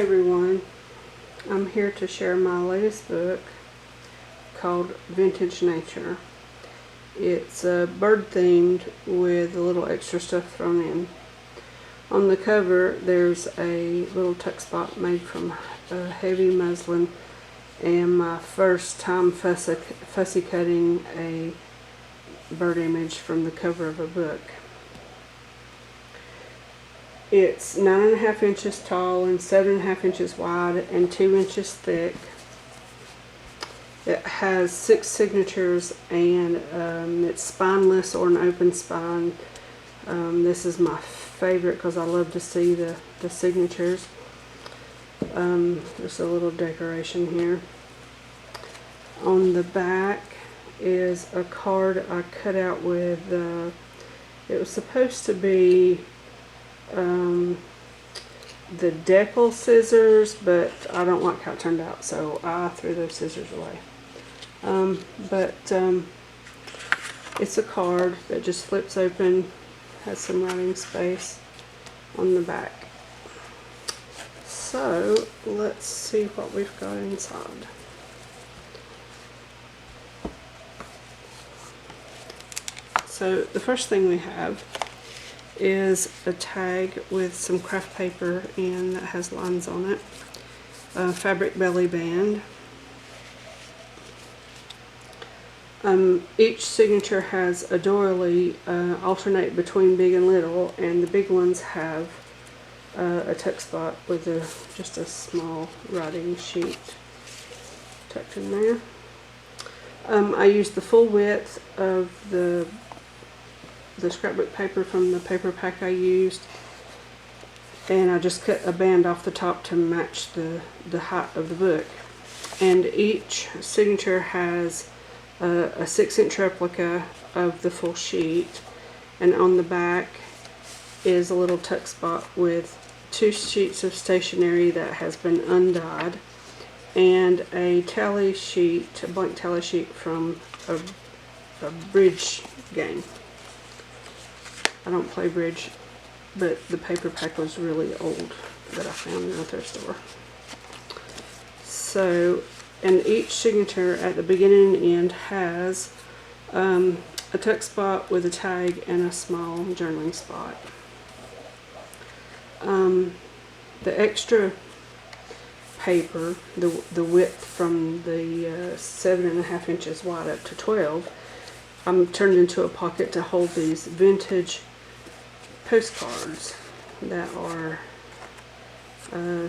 everyone, I'm here to share my latest book called Vintage Nature. It's bird themed with a little extra stuff thrown in. On the cover there's a little tuck spot made from heavy muslin, and my first time fussy cutting a bird image from the cover of a book. It's 9.5 inches tall and 7.5 inches wide and 2 inches thick. It has 6 signatures, and it's spineless or an open spine. This is my favorite because I love to see the signatures. There's a little decoration here. On the back is a card I cut out with, it was supposed to be the decal scissors, but I don't like how it turned out, so I threw those scissors away. It's a card that just flips open, has some writing space on the back. So let's see what we've got inside. So the first thing we have is a tag with some craft paper in that has lines on it, a fabric belly band. Each signature has a doily alternate between big and little, and the big ones have a tuck spot with just a small writing sheet tucked in there. I used the full width of the scrapbook paper from the paper pack I used, and I just cut a band off the top to match the height of the book. And each signature has a 6-inch replica of the full sheet, and on the back is a little tuck spot with 2 sheets of stationery that has been undyed, and a tally sheet, a blank tally sheet from a bridge game. I don't play bridge, but the paper pack was really old that I found in a thrift store. So, and each signature at the beginning and end has a tuck spot with a tag and a small journaling spot. The extra paper, the width from the 7.5 inches wide up to 12, I'm turned into a pocket to hold these vintage postcards that are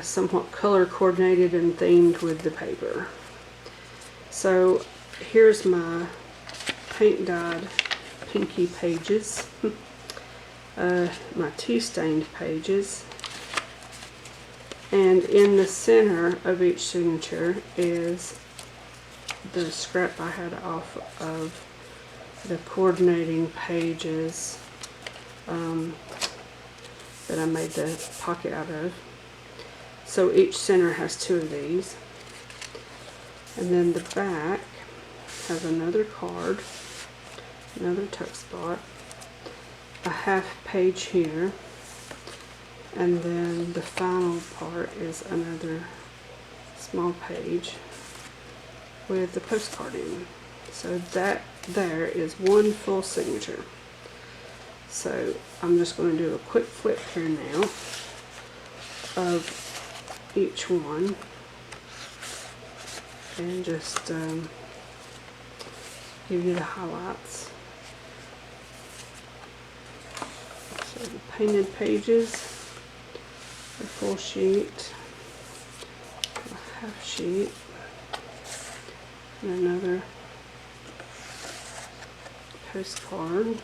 somewhat color coordinated and themed with the paper. So here's my paint dyed pinky pages, my tea stained pages, and in the center of each signature is the scrap I had off of the coordinating pages that I made the pocket out of. So each center has 2 of these, and then the back has another card, another tuck spot, a half page here, and then the final part is another small page with the postcard in. So that there is one full signature. So I'm just going to do a quick flip here now of each one, and just give you the highlights. So the painted pages, the full sheet, a half sheet, and another postcard,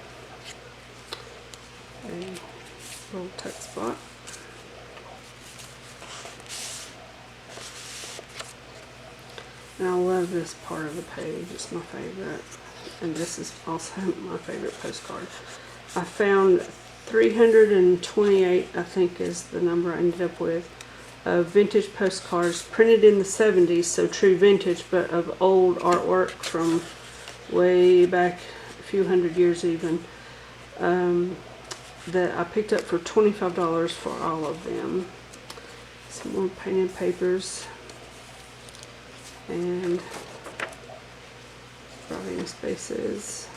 a little tuck spot, and I love this part of the page. It's my favorite, and this is also my favorite postcard. I found 328, I think is the number I ended up with, vintage postcards printed in the 70s, so true vintage, but of old artwork from way back a few hundred years even, that I picked up for $25 for all of them. Some more painted papers and writing spaces.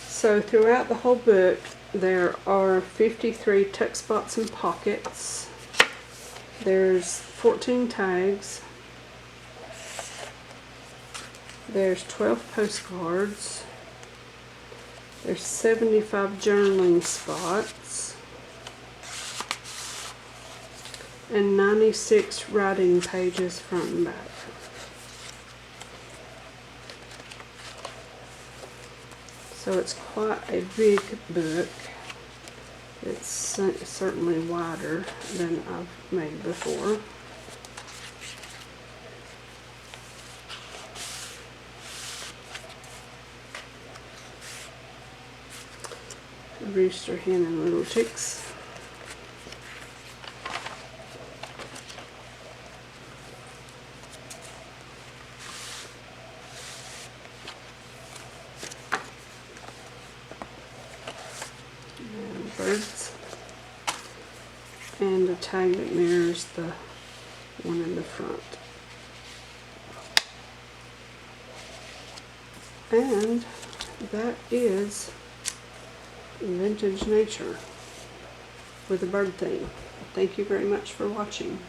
So throughout the whole book, there are 53 tuck spots and pockets. There's 14 tags. There's 12 postcards. There's 75 journaling spots. And 96 writing pages front and back. So it's quite a big book. It's certainly wider than I've made before. Rooster, hen, and little chicks. Birds, and a tag that mirrors the one in the front. And that is Vintage Nature with a bird theme. Thank you very much for watching.